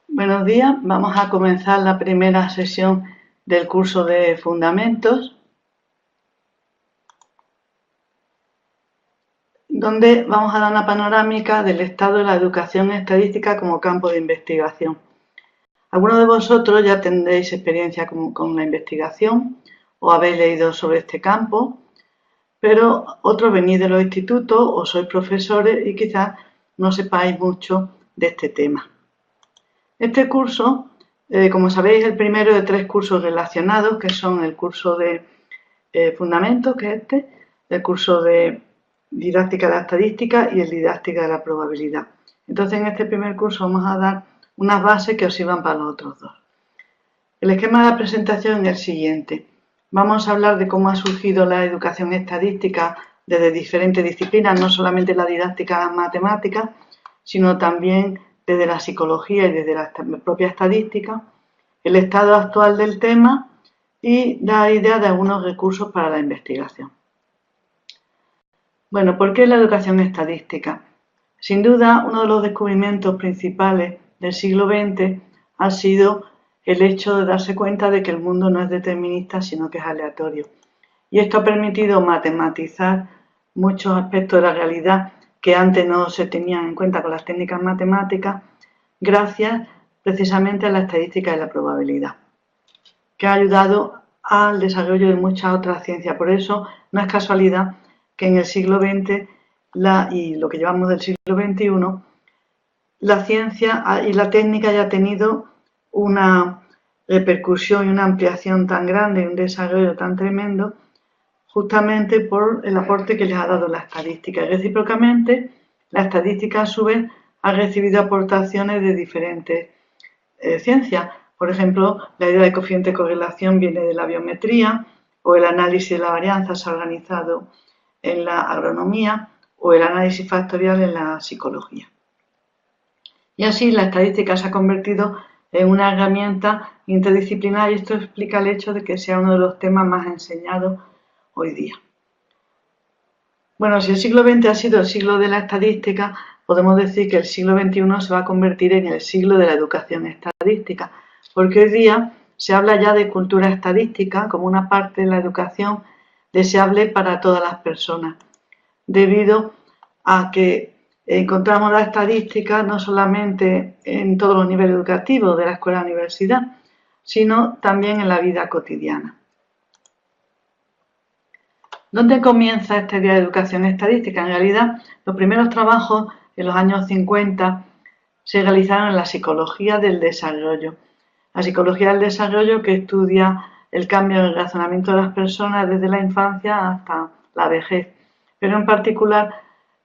Buenos días, vamos a comenzar la primera sesión del curso de Fundamentos, donde vamos a dar una panorámica del estado de la educación estadística como campo de investigación. Algunos de vosotros ya tendréis experiencia con la investigación o habéis leído sobre este campo, pero otros venís de los institutos o sois profesores y quizás no sepáis mucho de este tema. Este curso, como sabéis, es el primero de 3 cursos relacionados, que son el curso de Fundamentos, que es el curso de Didáctica de la Estadística y el Didáctica de la Probabilidad. Entonces, en este primer curso vamos a dar unas bases que os sirvan para los otros dos. El esquema de la presentación es el siguiente. Vamos a hablar de cómo ha surgido la educación estadística desde diferentes disciplinas, no solamente la didáctica de las matemáticas, sino también desde la psicología y desde la propia estadística, el estado actual del tema y la idea de algunos recursos para la investigación. Bueno, ¿por qué la educación estadística? Sin duda, uno de los descubrimientos principales del siglo XX ha sido el hecho de darse cuenta de que el mundo no es determinista, sino que es aleatorio. Y esto ha permitido matematizar muchos aspectos de la realidad que antes no se tenían en cuenta con las técnicas matemáticas, gracias precisamente a la estadística y la probabilidad, que ha ayudado al desarrollo de muchas otras ciencias. Por eso no es casualidad que en el siglo XX y lo que llevamos del siglo XXI, la ciencia y la técnica haya tenido una repercusión y una ampliación tan grande y un desarrollo tan tremendo, justamente por el aporte que les ha dado la estadística. Y recíprocamente, la estadística a su vez ha recibido aportaciones de diferentes ciencias. Por ejemplo, la idea de coeficiente de correlación viene de la biometría, o el análisis de la varianza se ha organizado en la agronomía, o el análisis factorial en la psicología. Y así la estadística se ha convertido en una herramienta interdisciplinar y esto explica el hecho de que sea uno de los temas más enseñados hoy día. Bueno, si el siglo XX ha sido el siglo de la estadística, podemos decir que el siglo XXI se va a convertir en el siglo de la educación estadística, porque hoy día se habla ya de cultura estadística como una parte de la educación deseable para todas las personas, debido a que encontramos la estadística no solamente en todos los niveles educativos de la escuela a la universidad, sino también en la vida cotidiana. ¿Dónde comienza esta idea de educación estadística? En realidad, los primeros trabajos en los años 50 se realizaron en la psicología del desarrollo. La psicología del desarrollo que estudia el cambio en el razonamiento de las personas desde la infancia hasta la vejez. Pero en particular,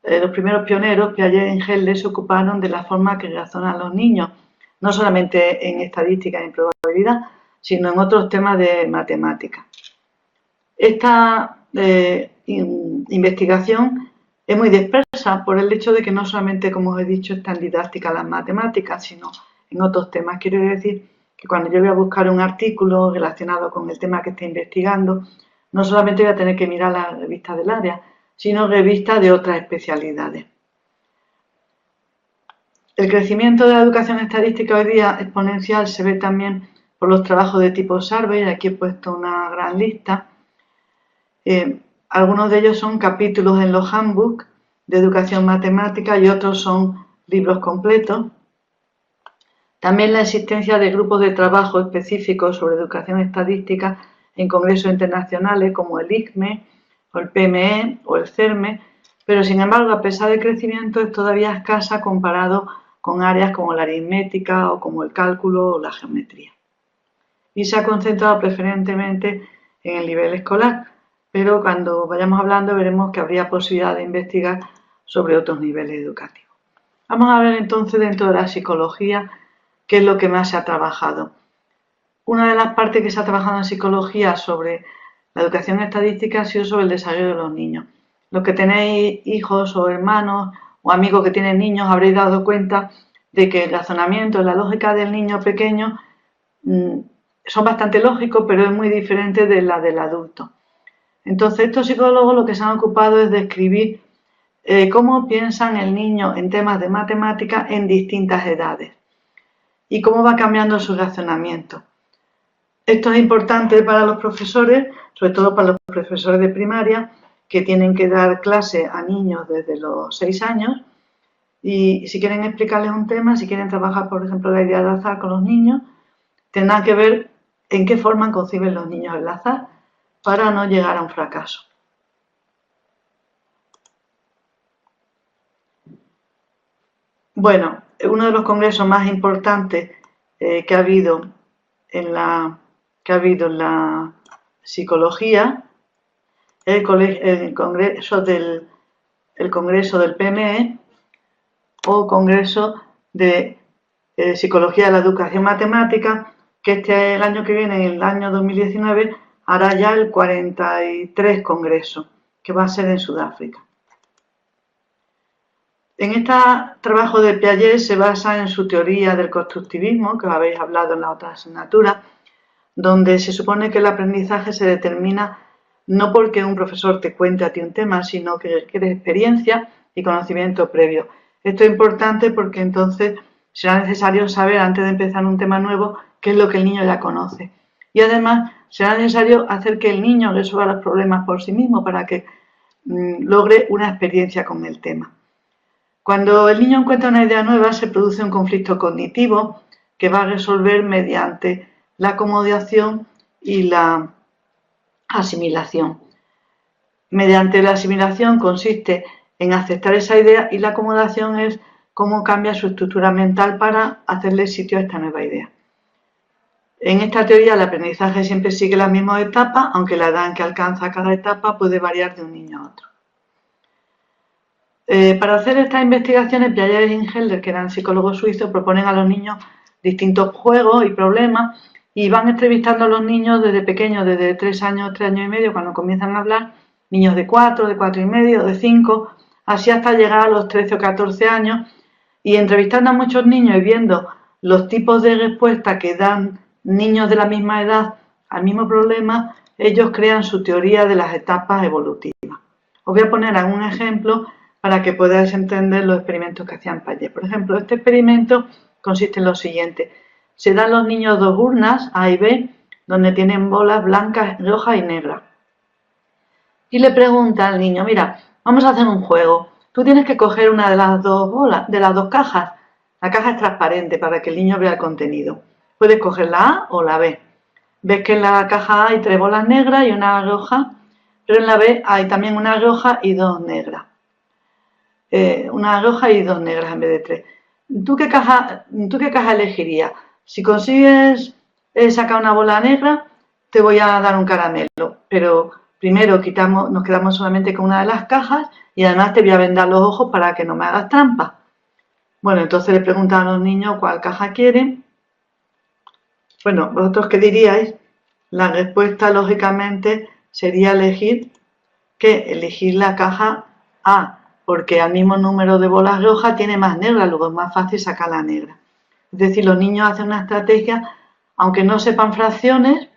los primeros pioneros, Piaget y Engel, se ocuparon de la forma que razonan los niños, no solamente en estadística y en probabilidad, sino en otros temas de matemática. Esta investigación es muy dispersa por el hecho de que no solamente, como os he dicho, está en didáctica las matemáticas, sino en otros temas. Quiere decir que cuando yo voy a buscar un artículo relacionado con el tema que estoy investigando, no solamente voy a tener que mirar las revistas del área, sino revistas de otras especialidades. El crecimiento de la educación estadística hoy día exponencial se ve también por los trabajos de tipo survey. Aquí he puesto una gran lista. Algunos de ellos son capítulos en los handbooks de educación matemática y otros son libros completos. También la existencia de grupos de trabajo específicos sobre educación estadística en congresos internacionales como el ICME, o el PME o el CERME, pero sin embargo, a pesar del crecimiento, es todavía escasa comparado con áreas como la aritmética o como el cálculo o la geometría. Y se ha concentrado preferentemente en el nivel escolar, pero cuando vayamos hablando veremos que habría posibilidad de investigar sobre otros niveles educativos. Vamos a ver entonces dentro de la psicología qué es lo que más se ha trabajado. Una de las partes que se ha trabajado en psicología sobre la educación estadística ha sido sobre el desarrollo de los niños. Los que tenéis hijos o hermanos o amigos que tienen niños habréis dado cuenta de que el razonamiento, la lógica del niño pequeño son bastante lógicos, pero es muy diferente de la del adulto. Entonces, estos psicólogos lo que se han ocupado es de escribir cómo piensan el niño en temas de matemática en distintas edades y cómo va cambiando su razonamiento. Esto es importante para los profesores, sobre todo para los profesores de primaria, que tienen que dar clase a niños desde los 6 años, y si quieren explicarles un tema, si quieren trabajar, por ejemplo, la idea del azar con los niños, tendrán que ver en qué forma conciben los niños el azar para no llegar a un fracaso. Bueno, uno de los congresos más importantes que ha habido en la psicología es el congreso del PME o Congreso de Psicología de la Educación Matemática, que el año que viene, en el año 2019, hará ya el 43 congreso, que va a ser en Sudáfrica. En este trabajo de Piaget se basa en su teoría del constructivismo, que os habéis hablado en la otra asignatura, donde se supone que el aprendizaje se determina no porque un profesor te cuente a ti un tema, sino que requiere experiencia y conocimiento previo. Esto es importante porque entonces será necesario saber, antes de empezar un tema nuevo, qué es lo que el niño ya conoce. Y además será necesario hacer que el niño resuelva los problemas por sí mismo para que logre una experiencia con el tema. Cuando el niño encuentra una idea nueva, se produce un conflicto cognitivo que va a resolver mediante la acomodación y la asimilación. Mediante la asimilación consiste en aceptar esa idea y la acomodación es cómo cambia su estructura mental para hacerle sitio a esta nueva idea. En esta teoría el aprendizaje siempre sigue las mismas etapas, aunque la edad en que alcanza cada etapa puede variar de un niño a otro. Para hacer estas investigaciones, Piaget y Ingelder, que eran psicólogos suizos, proponen a los niños distintos juegos y problemas y van entrevistando a los niños desde pequeños, desde 3 años, 3 años y medio, cuando comienzan a hablar, niños de 4, de 4 y medio, de 5, así hasta llegar a los 13 o 14 años, y entrevistando a muchos niños y viendo los tipos de respuesta que dan niños de la misma edad al mismo problema, ellos crean su teoría de las etapas evolutivas. Os voy a poner algún ejemplo para que podáis entender los experimentos que hacían Piaget. Por ejemplo, este experimento consiste en lo siguiente. Se dan a los niños 2 urnas, A y B, donde tienen bolas blancas, rojas y negras. Y le pregunta al niño, mira, vamos a hacer un juego. Tú tienes que coger una de las 2 bolas, de las 2 cajas. La caja es transparente para que el niño vea el contenido. Puedes coger la A o la B. Ves que en la caja A hay 3 bolas negras y una roja, pero en la B hay también una roja y 2 negras. Una roja y 2 negras en vez de 3. ¿Tú qué caja elegirías? Si consigues sacar una bola negra, te voy a dar un caramelo, pero primero nos quedamos solamente con una de las cajas y además te voy a vendar los ojos para que no me hagas trampa. Bueno, entonces le preguntan a los niños cuál caja quieren. Bueno, ¿vosotros qué diríais? La respuesta, lógicamente, sería elegir la caja A, porque al mismo número de bolas rojas tiene más negras, luego es más fácil sacar la negra. Es decir, los niños hacen una estrategia, aunque no sepan fracciones,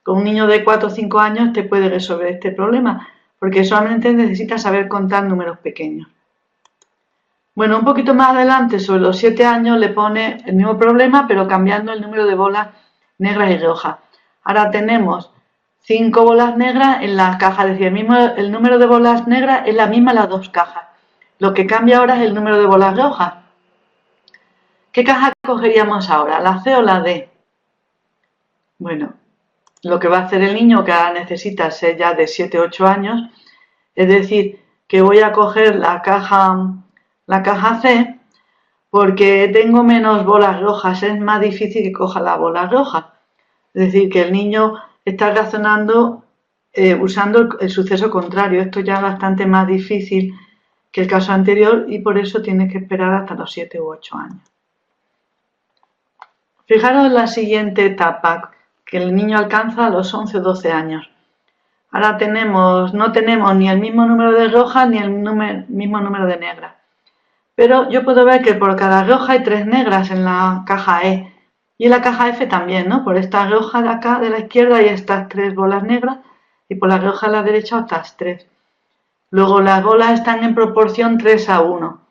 con un niño de 4 o 5 años te puede resolver este problema, porque solamente necesita saber contar números pequeños. Bueno, un poquito más adelante, sobre los 7 años, le pone el mismo problema, pero cambiando el número de bolas negras y rojas. Ahora tenemos 5 bolas negras en las cajas, es decir, el número de bolas negras es la misma en las 2 cajas. Lo que cambia ahora es el número de bolas rojas. ¿Qué caja cogeríamos ahora, la C o la D? Bueno, lo que va a hacer el niño, que ahora necesita ser ya de 7 o 8 años, es decir, que voy a coger la caja C porque tengo menos bolas rojas, es más difícil que coja la bola roja. Es decir, que el niño está razonando usando el suceso contrario. Esto ya es bastante más difícil que el caso anterior y por eso tienes que esperar hasta los 7 u 8 años. Fijaros en la siguiente etapa, que el niño alcanza a los 11 o 12 años. Ahora no tenemos ni el mismo número de rojas ni el mismo número de negras. Pero yo puedo ver que por cada roja hay 3 negras en la caja E. Y en la caja F también, ¿no? Por esta roja de acá, de la izquierda, hay estas 3 bolas negras y por la roja de la derecha otras 3. Luego las bolas están en proporción 3:1.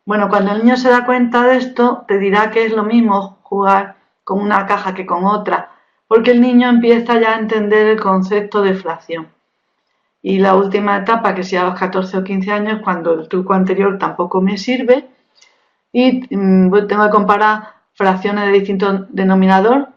Bueno, cuando el niño se da cuenta de esto, te dirá que es lo mismo jugar con una caja que con otra, porque el niño empieza ya a entender el concepto de fracción. Y la última etapa, que sea a los 14 o 15 años, cuando el truco anterior tampoco me sirve, y tengo que comparar fracciones de distinto denominador.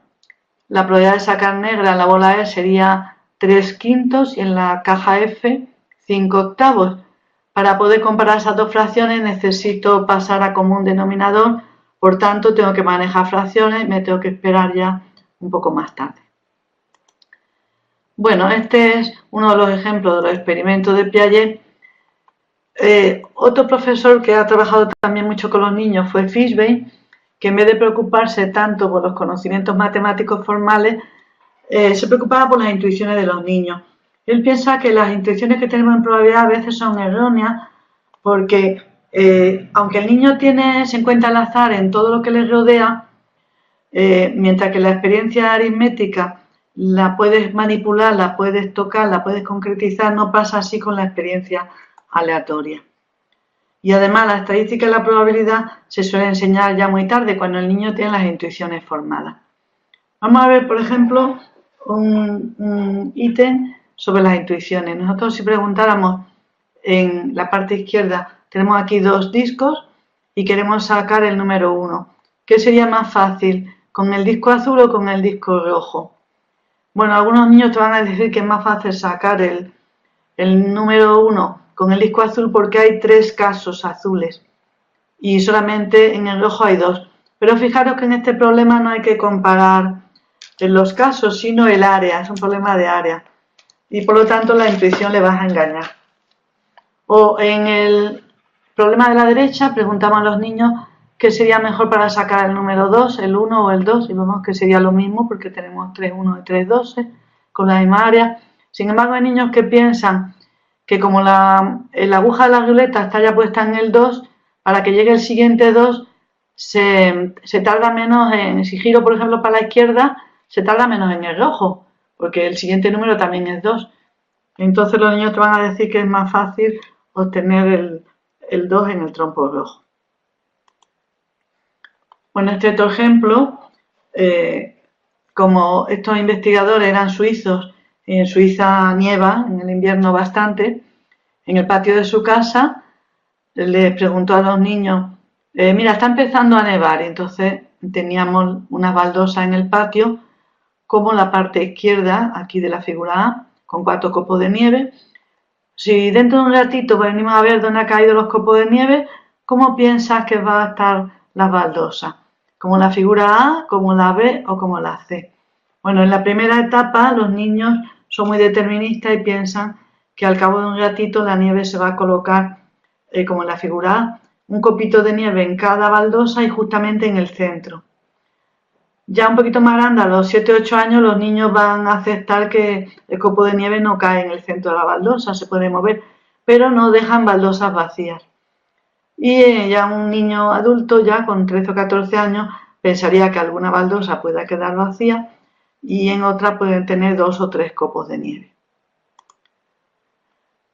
La probabilidad de sacar negra en la bola E sería 3/5 y en la caja F 5/8. Para poder comparar esas dos fracciones necesito pasar a común denominador, por tanto tengo que manejar fracciones y me tengo que esperar ya un poco más tarde. Bueno, este es uno de los ejemplos de los experimentos de Piaget. Otro profesor que ha trabajado también mucho con los niños fue Fishbein, que en vez de preocuparse tanto por los conocimientos matemáticos formales, se preocupaba por las intuiciones de los niños. Él piensa que las intuiciones que tenemos en probabilidad a veces son erróneas porque aunque el niño se encuentra el azar en todo lo que le rodea, mientras que la experiencia aritmética la puedes manipular, la puedes tocar, la puedes concretizar, no pasa así con la experiencia aleatoria. Y además la estadística y la probabilidad se suele enseñar ya muy tarde, cuando el niño tiene las intuiciones formadas. Vamos a ver, por ejemplo, un ítem sobre las intuiciones. Nosotros, si preguntáramos en la parte izquierda, tenemos aquí dos discos y queremos sacar el número 1. ¿Qué sería más fácil, con el disco azul o con el disco rojo? Bueno, algunos niños te van a decir que es más fácil sacar el número 1 con el disco azul porque hay 3 casos azules y solamente en el rojo hay 2. Pero fijaros que en este problema no hay que comparar los casos, sino el área, es un problema de área. Y por lo tanto la intuición le vas a engañar. O en el problema de la derecha preguntamos a los niños qué sería mejor para sacar el número 2, el 1 o el 2, y vemos que sería lo mismo porque tenemos 3 1 y 3 12 con la misma área. Sin embargo, hay niños que piensan que como la aguja de la ruleta está ya puesta en el 2, para que llegue el siguiente 2 se tarda menos si giro por ejemplo para la izquierda, se tarda menos en el rojo, porque el siguiente número también es 2. Entonces los niños te van a decir que es más fácil obtener el 2 en el trompo rojo. Bueno, este otro ejemplo, como estos investigadores eran suizos, y en Suiza nieva en el invierno bastante, en el patio de su casa les preguntó a los niños, mira, está empezando a nevar, y entonces teníamos una baldosa en el patio, como la parte izquierda, aquí de la figura A, con 4 copos de nieve. Si dentro de un ratito venimos a ver dónde han caído los copos de nieve, ¿cómo piensas que va a estar la baldosa? ¿Como la figura A, como la B o como la C? Bueno, en la primera etapa los niños son muy deterministas y piensan que al cabo de un ratito la nieve se va a colocar como en la figura A, un copito de nieve en cada baldosa y justamente en el centro. Ya un poquito más grande, a los 7 o 8 años, los niños van a aceptar que el copo de nieve no cae en el centro de la baldosa, se puede mover, pero no dejan baldosas vacías. Y ya un niño adulto, ya con 13 o 14 años, pensaría que alguna baldosa pueda quedar vacía y en otra pueden tener 2 o 3 copos de nieve.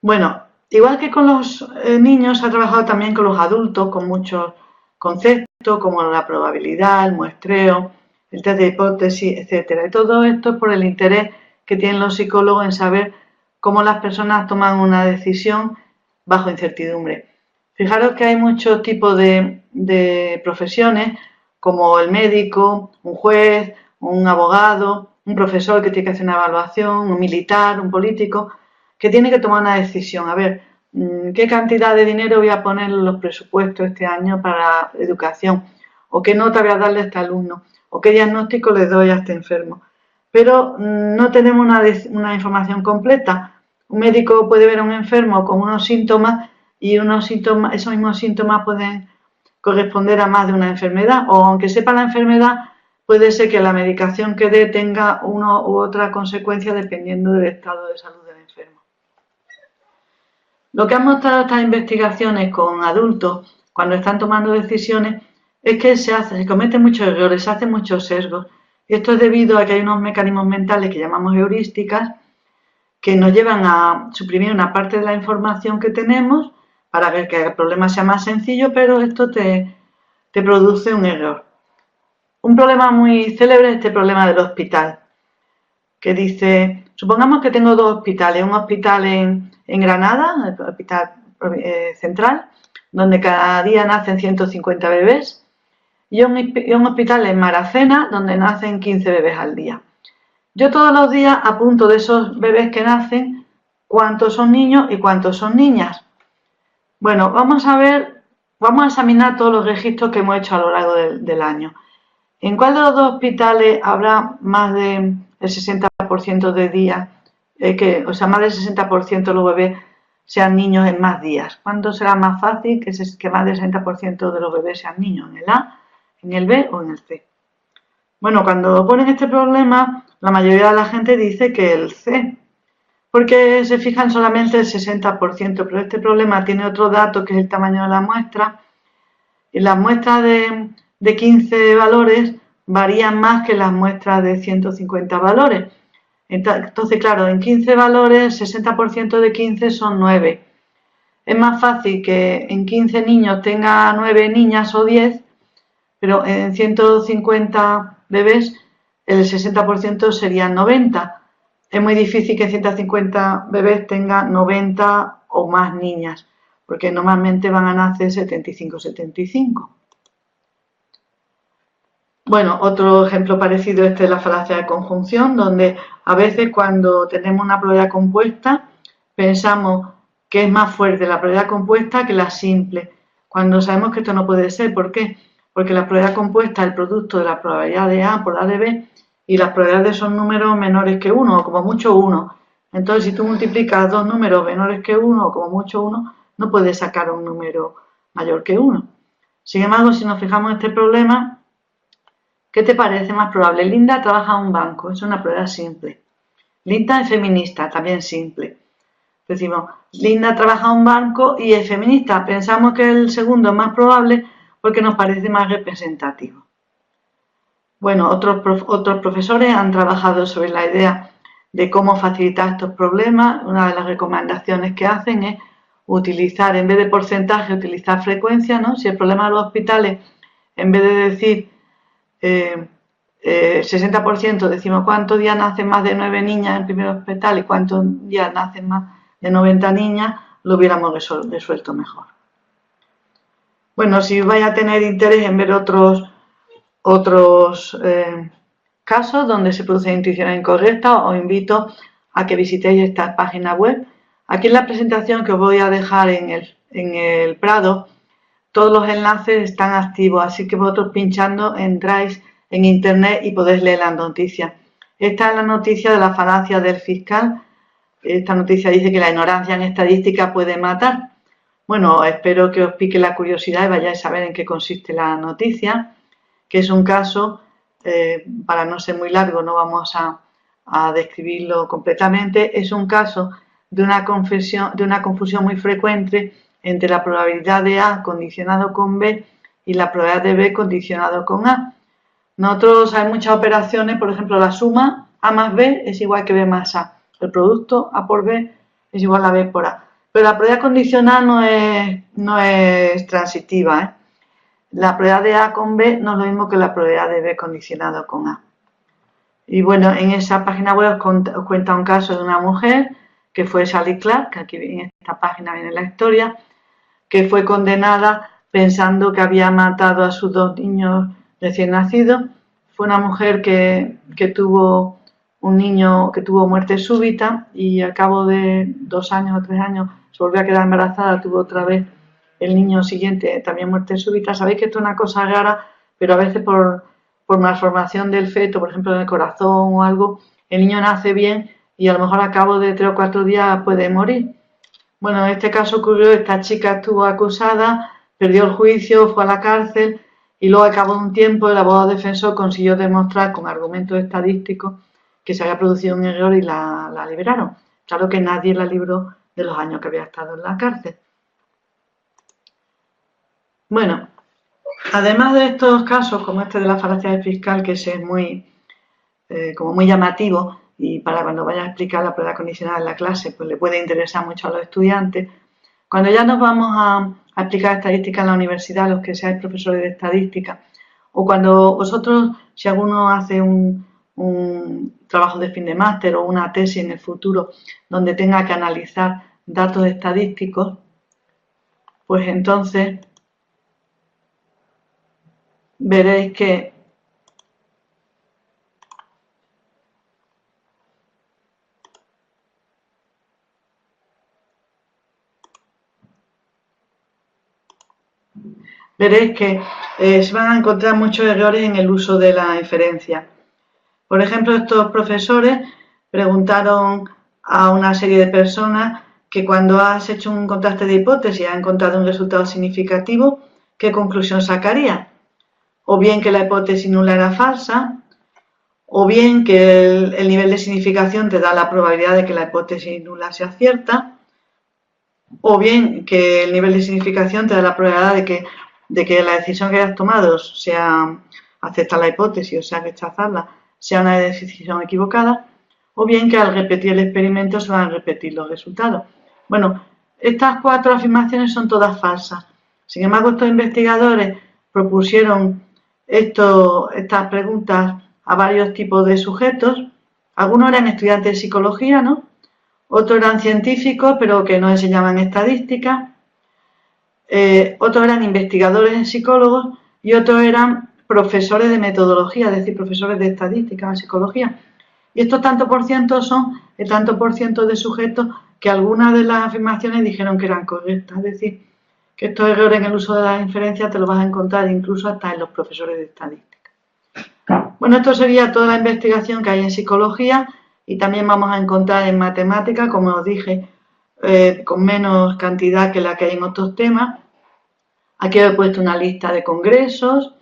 Bueno, igual que con los niños, se ha trabajado también con los adultos, con muchos conceptos como la probabilidad, el muestreo, el test de hipótesis, etcétera. Y todo esto es por el interés que tienen los psicólogos en saber cómo las personas toman una decisión bajo incertidumbre. Fijaros que hay muchos tipos de profesiones, como el médico, un juez, un abogado, un profesor que tiene que hacer una evaluación, un militar, un político, que tiene que tomar una decisión. A ver, ¿qué cantidad de dinero voy a poner en los presupuestos este año para educación? ¿O qué nota voy a darle a este alumno? ¿O qué diagnóstico le doy a este enfermo? Pero no tenemos una información completa. Un médico puede ver a un enfermo con unos síntomas y esos mismos síntomas pueden corresponder a más de una enfermedad, o aunque sepa la enfermedad, puede ser que la medicación que dé tenga una u otra consecuencia dependiendo del estado de salud del enfermo. Lo que han mostrado estas investigaciones con adultos cuando están tomando decisiones es que se cometen muchos errores, se hacen muchos sesgos. Y esto es debido a que hay unos mecanismos mentales que llamamos heurísticas que nos llevan a suprimir una parte de la información que tenemos para que el problema sea más sencillo, pero esto te produce un error. Un problema muy célebre es este problema del hospital, que dice, supongamos que tengo dos hospitales, un hospital en Granada, el hospital central, donde cada día nacen 150 bebés, y un hospital en Maracena, donde nacen 15 bebés al día. Yo todos los días apunto de esos bebés que nacen cuántos son niños y cuántos son niñas. Bueno, vamos a examinar todos los registros que hemos hecho a lo largo del año. ¿En cuál de los dos hospitales habrá más del 60% de días, más del 60% de los bebés sean niños en más días? ¿Cuándo será más fácil que más del 60% de los bebés sean niños? ¿En el A, en el B o en el C? Bueno, cuando ponen este problema, la mayoría de la gente dice que el C, porque se fijan solamente el 60%, pero este problema tiene otro dato que es el tamaño de la muestra, y las muestras de 15 valores varían más que las muestras de 150 valores. Entonces, claro, en 15 valores, 60% de 15 son 9. Es más fácil que en 15 niños tenga 9 niñas o 10, pero en 150 bebés el 60% serían 90. Es muy difícil que en 150 bebés tenga 90 o más niñas, porque normalmente van a nacer 75-75. Bueno, otro ejemplo parecido es la falacia de conjunción, donde a veces cuando tenemos una probabilidad compuesta pensamos que es más fuerte la probabilidad compuesta que la simple, cuando sabemos que esto no puede ser. ¿Por qué? Porque la probabilidad compuesta es el producto de la probabilidad de A por la de B, y las probabilidades son números menores que 1, o como mucho 1. Entonces, si tú multiplicas dos números menores que 1, o como mucho 1, no puedes sacar un número mayor que 1. Sin embargo, si nos fijamos en este problema, ¿qué te parece más probable? Linda trabaja en un banco, es una prueba simple. Linda es feminista, también simple. Decimos, Linda trabaja en un banco y es feminista. Pensamos que el segundo es más probable porque nos parece más representativo. Bueno, otros profesores han trabajado sobre la idea de cómo facilitar estos problemas. Una de las recomendaciones que hacen es utilizar, en vez de porcentaje, utilizar frecuencia, ¿no? Si el problema de los hospitales, en vez de decir 60%, decimos cuántos días nacen más de 9 niñas en el primer hospital y cuántos días nacen más de 90 niñas, lo hubiéramos resuelto mejor. Bueno, si vais a tener interés en ver otros casos donde se producen intuiciones incorrectas, os invito a que visitéis esta página web. Aquí en la presentación que os voy a dejar en el Prado, todos los enlaces están activos, así que vosotros pinchando entráis en internet y podéis leer las noticias. Esta es la noticia de la falacia del fiscal. Esta noticia dice que la ignorancia en estadística puede matar. Bueno, espero que os pique la curiosidad y vayáis a ver en qué consiste la noticia, que es un caso, para no ser muy largo, no vamos a describirlo completamente, es un caso de una confusión muy frecuente entre la probabilidad de A condicionado con B y la probabilidad de B condicionado con A. Nosotros hay muchas operaciones, por ejemplo, la suma A más B es igual que B más A. El producto A por B es igual a B por A. Pero la probabilidad condicional no es transitiva, ¿eh? La probabilidad de A con B no es lo mismo que la probabilidad de B condicionado con A. Y bueno, en esa página web os cuenta un caso de una mujer que fue Sally Clark, que aquí en esta página viene la historia, que fue condenada pensando que había matado a sus dos niños recién nacidos. Fue una mujer que tuvo un niño que tuvo muerte súbita y al cabo de 2 años o 3 años se volvió a quedar embarazada, tuvo otra vez el niño siguiente también muerte súbita. Sabéis que esto es una cosa rara, pero a veces por malformación del feto, por ejemplo en el corazón o algo, el niño nace bien y a lo mejor a cabo de 3 o 4 días puede morir. Bueno, en este caso ocurrió, esta chica estuvo acusada, perdió el juicio, fue a la cárcel y luego al cabo de un tiempo el abogado defensor consiguió demostrar con argumentos estadísticos que se había producido un error y la liberaron. Claro que nadie la libró de los años que había estado en la cárcel. Bueno, además de estos casos como este de la falacia del fiscal, que es muy llamativo, y para cuando vaya a explicar la prueba condicional en la clase, pues le puede interesar mucho a los estudiantes. Cuando ya nos vamos a explicar estadística en la universidad, los que seáis profesores de estadística, o cuando vosotros, si alguno hace un trabajo de fin de máster o una tesis en el futuro donde tenga que analizar datos estadísticos, pues entonces veréis que se van a encontrar muchos errores en el uso de la inferencia. Por ejemplo, estos profesores preguntaron a una serie de personas que cuando has hecho un contraste de hipótesis y has encontrado un resultado significativo, ¿qué conclusión sacarías? O bien que la hipótesis nula era falsa, o bien que el nivel de significación te da la probabilidad de que la hipótesis nula sea cierta, o bien que el nivel de significación te da la probabilidad de que la decisión que hayas tomado, sea aceptar la hipótesis o sea rechazarla, sea una decisión equivocada, o bien que al repetir el experimento se van a repetir los resultados. Bueno, estas 4 afirmaciones son todas falsas. Sin embargo, estos investigadores propusieron estas preguntas a varios tipos de sujetos. Algunos eran estudiantes de psicología, ¿no? Otros eran científicos, pero que no enseñaban estadística. Otros eran investigadores en psicólogos y otros eran profesores de metodología, es decir, profesores de estadística en psicología. Y estos tanto por ciento son el tanto por ciento de sujetos que algunas de las afirmaciones dijeron que eran correctas. Es decir, que estos errores en el uso de las inferencias te los vas a encontrar incluso hasta en los profesores de estadística. Bueno, esto sería toda la investigación que hay en psicología y también vamos a encontrar en matemática, como os dije, con menos cantidad que la que hay en otros temas. Aquí he puesto una lista de congresos.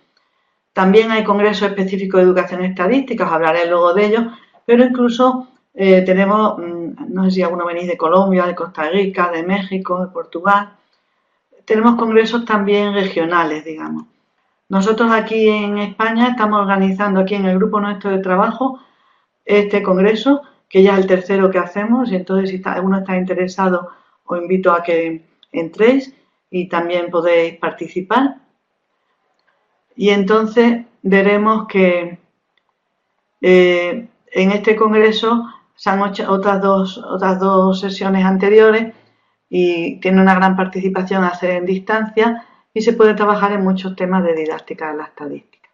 También hay congresos específicos de educación estadística, os hablaré luego de ellos, pero incluso tenemos, no sé si alguno venís de Colombia, de Costa Rica, de México, de Portugal. Tenemos congresos también regionales, digamos. Nosotros aquí en España estamos organizando aquí en el grupo nuestro de trabajo este congreso, que ya es el tercero que hacemos, y entonces si alguno está interesado os invito a que entréis y también podéis participar. Y entonces veremos que en este congreso se han hecho otras dos sesiones anteriores y tiene una gran participación hacer en distancia y se puede trabajar en muchos temas de didáctica de la estadística.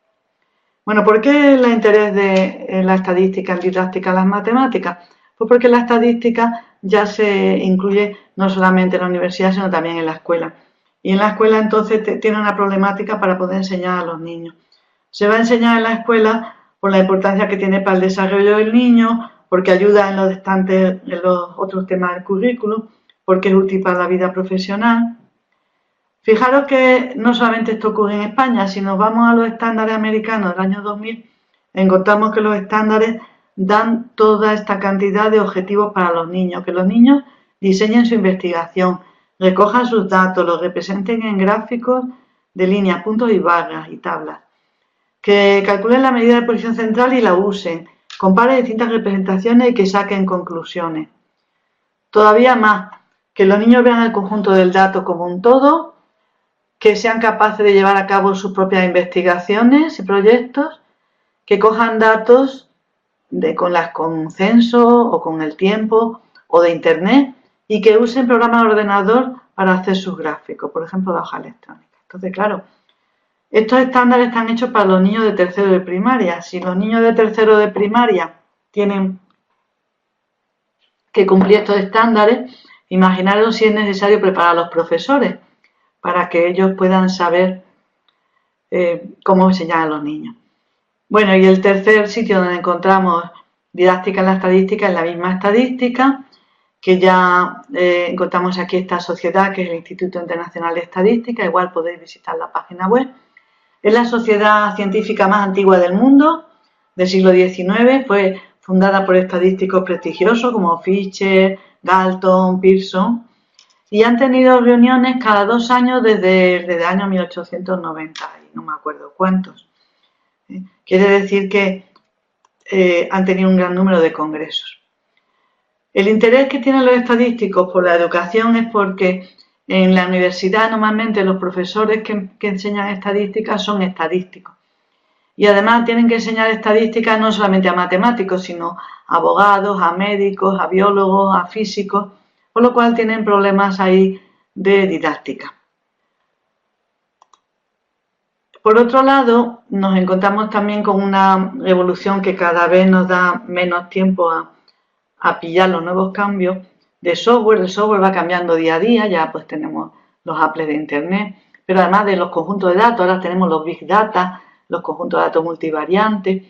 Bueno, ¿por qué el interés de la estadística en didáctica de las matemáticas? Pues porque la estadística ya se incluye no solamente en la universidad, sino también en la escuela. Y en la escuela entonces tiene una problemática para poder enseñar a los niños. Se va a enseñar en la escuela por la importancia que tiene para el desarrollo del niño, porque ayuda en los otros temas del currículum, porque es útil para la vida profesional. Fijaros que no solamente esto ocurre en España, si nos vamos a los estándares americanos del año 2000, encontramos que los estándares dan toda esta cantidad de objetivos para los niños, que los niños diseñen su investigación, recojan sus datos, los representen en gráficos de líneas, puntos y barras y tablas, que calculen la medida de posición central y la usen, comparen distintas representaciones y que saquen conclusiones. Todavía más, que los niños vean el conjunto del dato como un todo, que sean capaces de llevar a cabo sus propias investigaciones y proyectos, que cojan datos con censo o con el tiempo o de internet y que usen programas de ordenador para hacer sus gráficos, por ejemplo la hoja electrónica. Entonces, claro, estos estándares están hechos para los niños de tercero de primaria. Si los niños de tercero de primaria tienen que cumplir estos estándares, imaginaros si es necesario preparar a los profesores para que ellos puedan saber cómo enseñar a los niños. Bueno, y el tercer sitio donde encontramos didáctica en la estadística es la misma estadística, que ya encontramos aquí esta sociedad que es el Instituto Internacional de Estadística, igual podéis visitar la página web. Es la sociedad científica más antigua del mundo, del siglo XIX, fue fundada por estadísticos prestigiosos como Fisher, Galton, Pearson, y han tenido reuniones cada 2 años desde el año 1890, y no me acuerdo cuántos. Quiere decir que han tenido un gran número de congresos. El interés que tienen los estadísticos por la educación es porque en la universidad normalmente los profesores que enseñan estadística son estadísticos. Y además tienen que enseñar estadística no solamente a matemáticos, sino a abogados, a médicos, a biólogos, a físicos, por lo cual tienen problemas ahí de didáctica. Por otro lado, nos encontramos también con una revolución que cada vez nos da menos tiempo a pillar los nuevos cambios de software. El software va cambiando día a día, ya pues tenemos los apples de internet, pero además de los conjuntos de datos, ahora tenemos los big data, los conjuntos de datos multivariantes,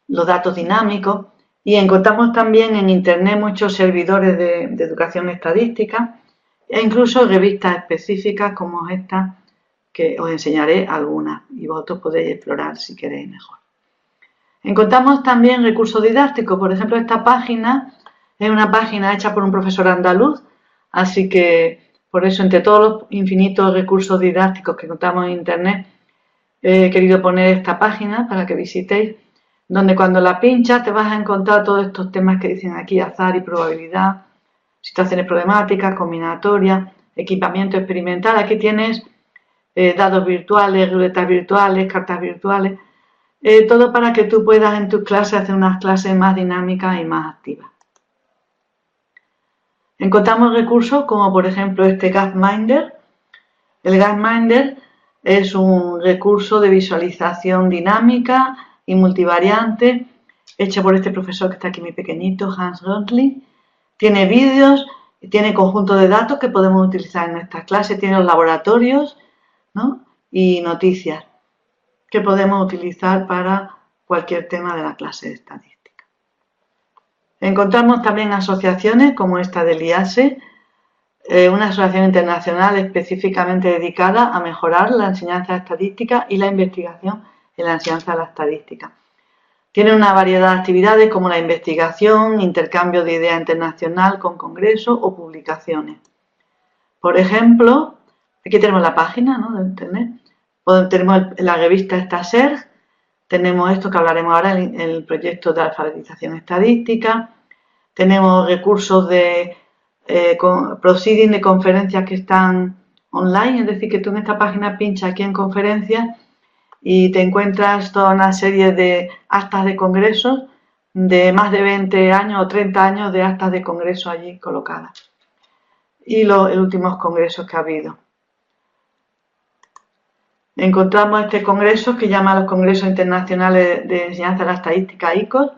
los datos dinámicos, y encontramos también en internet muchos servidores de educación estadística e incluso revistas específicas como esta, que os enseñaré algunas y vosotros podéis explorar si queréis mejor. Encontramos también recursos didácticos, por ejemplo esta página es una página hecha por un profesor andaluz, así que por eso entre todos los infinitos recursos didácticos que encontramos en internet he querido poner esta página para que visitéis, donde cuando la pinchas te vas a encontrar todos estos temas que dicen aquí, azar y probabilidad, situaciones problemáticas, combinatorias, equipamiento experimental. Aquí tienes dados virtuales, ruletas virtuales, cartas virtuales, todo para que tú puedas en tus clases hacer unas clases más dinámicas y más activas. Encontramos recursos como por ejemplo este Gapminder. El Gapminder es un recurso de visualización dinámica y multivariante hecho por este profesor que está aquí muy pequeñito, Hans Röntling. Tiene vídeos, tiene conjuntos de datos que podemos utilizar en nuestras clases, tiene los laboratorios, ¿no? Y noticias que podemos utilizar para cualquier tema de la clase de estadística. Encontramos también asociaciones como esta del IASE, una asociación internacional específicamente dedicada a mejorar la enseñanza estadística y la investigación en la enseñanza de la estadística. Tiene una variedad de actividades como la investigación, intercambio de ideas internacional con congresos o publicaciones. Por ejemplo, aquí tenemos la página, ¿no?, de internet, tenemos la revista Staser, tenemos esto que hablaremos ahora, el proyecto de alfabetización estadística, tenemos recursos de proceeding de conferencias que están online, es decir, que tú en esta página pinchas aquí en conferencias y te encuentras toda una serie de actas de congresos de más de 20 años o 30 años de actas de congreso allí colocadas y los últimos congresos que ha habido. Encontramos este congreso que llama los Congresos Internacionales de Enseñanza de la Estadística, ICOS.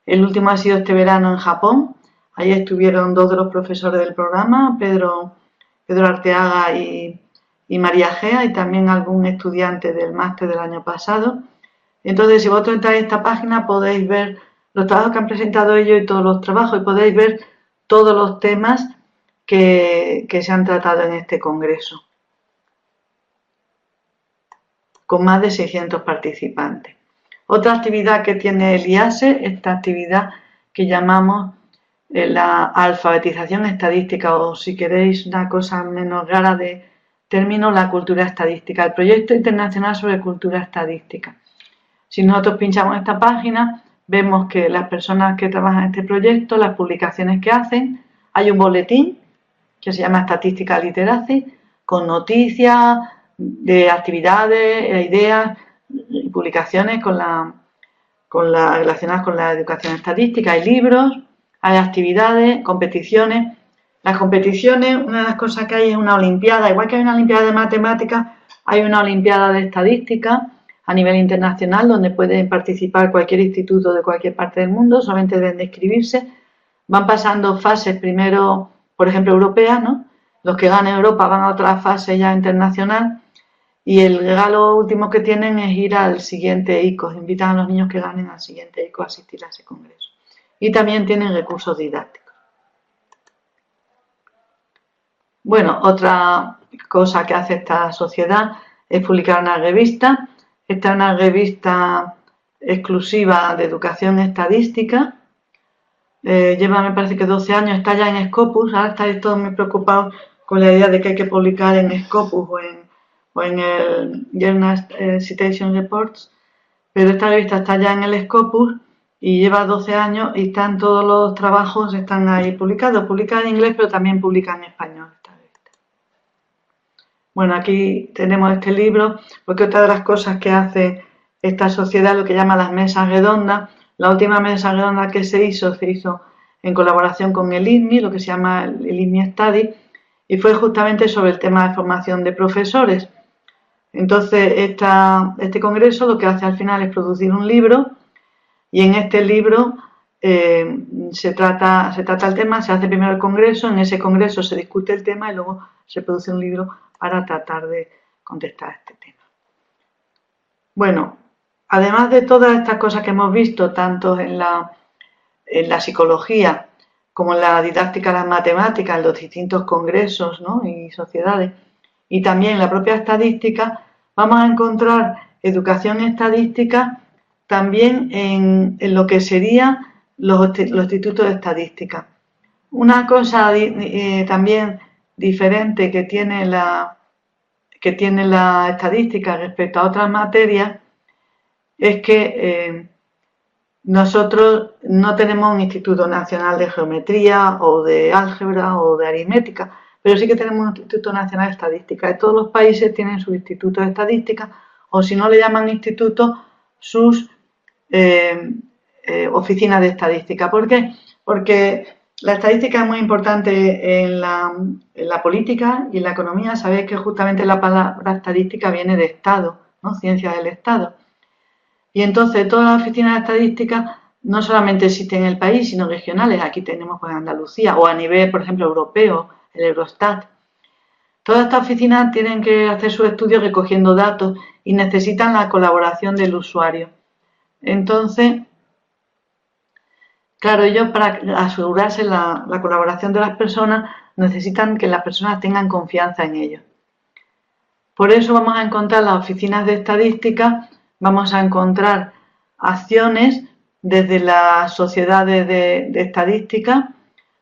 El último ha sido este verano en Japón. Allí estuvieron dos de los profesores del programa, Pedro Arteaga y María Gea, y también algún estudiante del máster del año pasado. Entonces, si vosotros entráis a esta página, podéis ver los trabajos que han presentado ellos y todos los trabajos, y podéis ver todos los temas que se han tratado en este congreso, con más de 600 participantes. Otra actividad que tiene el IASE, esta actividad que llamamos la alfabetización estadística, o si queréis una cosa menos rara de término, la cultura estadística, el proyecto internacional sobre cultura estadística. Si nosotros pinchamos esta página, vemos que las personas que trabajan en este proyecto, las publicaciones que hacen, hay un boletín que se llama Statistical Literacy, con noticias de actividades, ideas y publicaciones relacionadas con la educación estadística. Hay libros, hay actividades, competiciones. Las competiciones, una de las cosas que hay es una olimpiada, igual que hay una olimpiada de matemáticas, hay una olimpiada de estadística a nivel internacional donde pueden participar cualquier instituto de cualquier parte del mundo, solamente deben de inscribirse. Van pasando fases, primero, por ejemplo, europeas, ¿no? Los que ganan Europa van a otra fase ya internacional. Y el regalo último que tienen es ir al siguiente ICOS, invitan a los niños que ganen al siguiente ICOS a asistir a ese congreso. Y también tienen recursos didácticos. Bueno, otra cosa que hace esta sociedad es publicar una revista. Esta es una revista exclusiva de educación estadística. Lleva, me parece que 12 años, está ya en Scopus. Ahora estáis todos muy preocupados con la idea de que hay que publicar en Scopus o en el Journal Citation Reports, pero esta revista está ya en el Scopus y lleva 12 años y están todos los trabajos, están ahí publicados. Publica en inglés, pero también publica en español. Bueno, aquí tenemos este libro, porque otra de las cosas que hace esta sociedad, lo que llama las mesas redondas, la última mesa redonda que se hizo en colaboración con el INMI, lo que se llama el INMI Study, y fue justamente sobre el tema de formación de profesores. Entonces, este congreso lo que hace al final es producir un libro, y en este libro se trata el tema, se hace primero el congreso, en ese congreso se discute el tema y luego se produce un libro para tratar de contestar este tema. Bueno, además de todas estas cosas que hemos visto, tanto en la psicología como en la didáctica de las matemáticas, en los distintos congresos, ¿no?, y sociedades, y también en la propia estadística, vamos a encontrar educación estadística también en lo que serían los institutos de estadística. Una cosa también diferente que tiene la estadística respecto a otras materias es que nosotros no tenemos un Instituto Nacional de Geometría o de Álgebra o de Aritmética, pero sí que tenemos un Instituto Nacional de Estadística. Todos los países tienen sus institutos de estadística, o si no le llaman institutos, sus oficinas de estadística. ¿Por qué? Porque la estadística es muy importante en la política y en la economía. Sabéis que justamente la palabra estadística viene de Estado, ¿no?, ciencia del Estado. Y entonces todas las oficinas de estadística no solamente existen en el país, sino regionales. Aquí tenemos pues Andalucía, o a nivel, por ejemplo, europeo, el Eurostat. Todas estas oficinas tienen que hacer sus estudios recogiendo datos y necesitan la colaboración del usuario. Entonces, claro, ellos, para asegurarse la colaboración de las personas, necesitan que las personas tengan confianza en ellos. Por eso vamos a encontrar las oficinas de estadística, vamos a encontrar acciones desde las sociedades de estadística,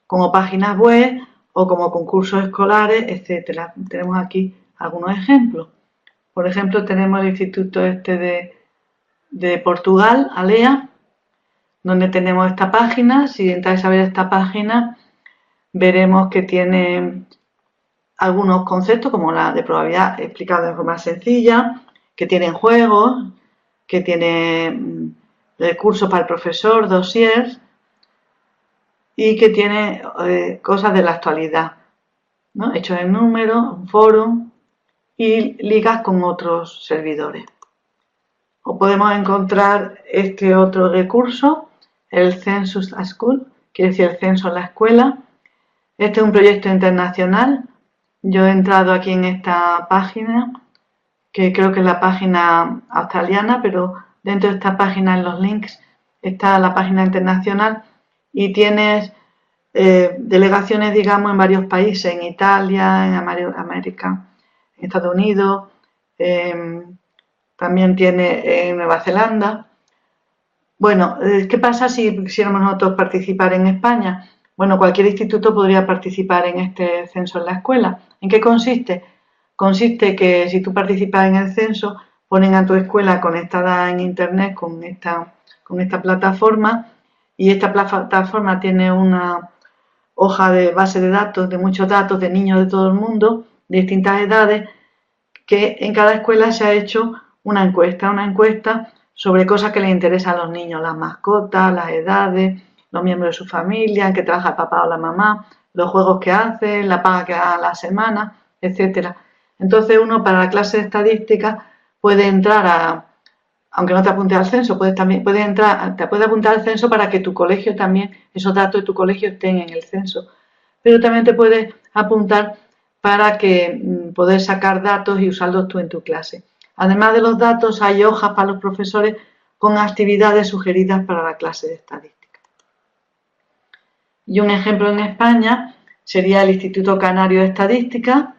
como páginas web o como concursos escolares, etcétera. Tenemos aquí algunos ejemplos. Por ejemplo, tenemos el Instituto de Portugal, ALEA, donde tenemos esta página. Si entráis a ver esta página, veremos que tiene algunos conceptos como la de probabilidad explicado de forma sencilla, que tienen juegos, que tiene recursos para el profesor, dossiers, y que tiene cosas de la actualidad, ¿no?, hechos en números, un foro y ligas con otros servidores. O podemos encontrar este otro recurso, el Census at School, quiere decir el censo en la escuela. Este es un proyecto internacional. Yo he entrado aquí en esta página, que creo que es la página australiana, pero dentro de esta página, en los links, está la página internacional y tienes delegaciones, digamos, en varios países, en Italia, en América, en Estados Unidos, también tiene en Nueva Zelanda. Bueno, ¿qué pasa si quisiéramos nosotros participar en España? Bueno, cualquier instituto podría participar en este censo en la escuela. ¿En qué consiste? Consiste que si tú participas en el censo, ponen a tu escuela conectada en internet con esta plataforma, y esta plataforma tiene una hoja de base de datos, de muchos datos de niños de todo el mundo, de distintas edades, que en cada escuela se ha hecho una encuesta sobre cosas que les interesan a los niños, las mascotas, las edades, los miembros de su familia, en qué trabaja el papá o la mamá, los juegos que hacen, la paga que da a la semana, etcétera. Entonces uno, para la clase de estadística, puede entrar aunque no te apunte al censo, te puede apuntar al censo para que tu colegio también, esos datos de tu colegio estén en el censo. Pero también te puedes apuntar para que poder sacar datos y usarlos tú en tu clase. Además de los datos, hay hojas para los profesores con actividades sugeridas para la clase de estadística. Y un ejemplo en España sería el Instituto Canario de Estadística,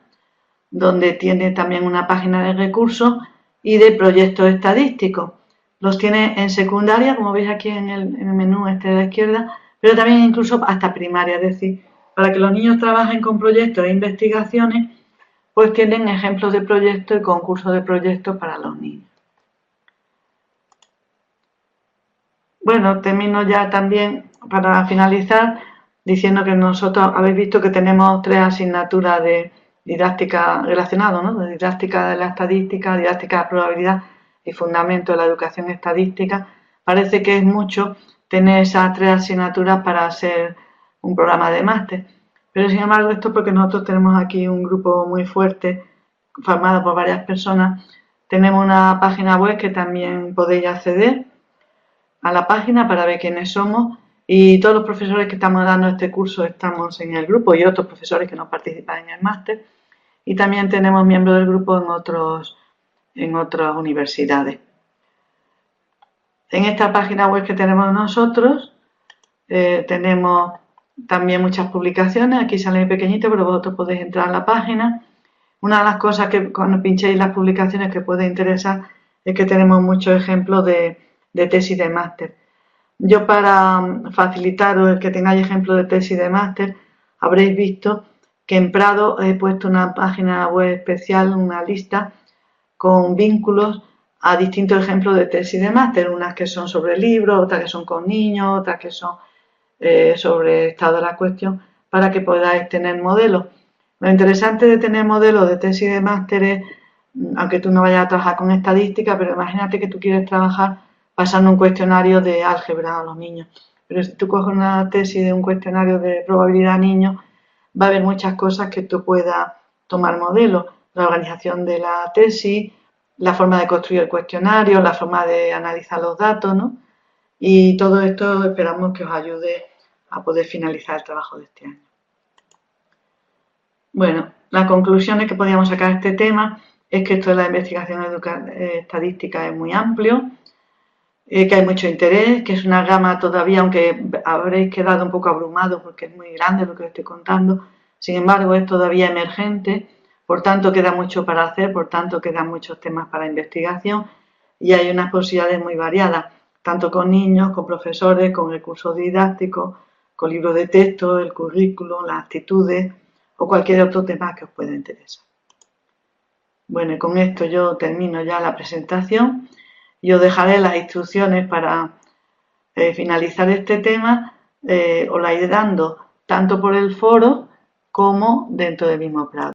donde tiene también una página de recursos y de proyectos estadísticos. Los tiene en secundaria, como veis aquí en el menú este de la izquierda, pero también incluso hasta primaria, es decir, para que los niños trabajen con proyectos e investigaciones, pues tienen ejemplos de proyectos y concursos de proyectos para los niños. Bueno, termino ya también para finalizar diciendo que nosotros habéis visto que tenemos 3 asignaturas de didáctica relacionadas, ¿no? De didáctica de la estadística, didáctica de la probabilidad y fundamento de la educación estadística. Parece que es mucho tener esas 3 asignaturas para hacer un programa de máster, pero sin embargo esto es porque nosotros tenemos aquí un grupo muy fuerte formado por varias personas. Tenemos una página web que también podéis acceder a la página para ver quiénes somos, y todos los profesores que estamos dando este curso estamos en el grupo y otros profesores que no participan en el máster, y también tenemos miembros del grupo en otras universidades. En esta página web que tenemos nosotros tenemos también muchas publicaciones. Aquí sale pequeñito, pero vosotros podéis entrar a la página. Una de las cosas que cuando pinchéis las publicaciones que puede interesar es que tenemos muchos ejemplos de tesis de máster. Yo, para facilitaros el que tengáis ejemplos de tesis de máster, habréis visto que en Prado he puesto una página web especial, una lista con vínculos a distintos ejemplos de tesis de máster, unas que son sobre libros, otras que son con niños, otras que son sobre el estado de la cuestión, para que podáis tener modelos. Lo interesante de tener modelos de tesis de máster es, aunque tú no vayas a trabajar con estadística, pero imagínate que tú quieres trabajar pasando un cuestionario de álgebra a los niños. Pero si tú coges una tesis de un cuestionario de probabilidad a niños, va a haber muchas cosas que tú puedas tomar modelos. La organización de la tesis, la forma de construir el cuestionario, la forma de analizar los datos, ¿no? Y todo esto esperamos que os ayude a poder finalizar el trabajo de este año. Bueno, las conclusiones que podíamos sacar de este tema es que esto de la investigación estadística es muy amplio, que hay mucho interés, que es una gama todavía, aunque habréis quedado un poco abrumados porque es muy grande lo que os estoy contando, sin embargo es todavía emergente, por tanto queda mucho para hacer, por tanto quedan muchos temas para investigación y hay unas posibilidades muy variadas, tanto con niños, con profesores, con recursos didácticos, con libros de texto, el currículum, las actitudes o cualquier otro tema que os pueda interesar. Bueno, y con esto yo termino ya la presentación y os dejaré las instrucciones para finalizar este tema, os las iré dando tanto por el foro como dentro del mismo Prado.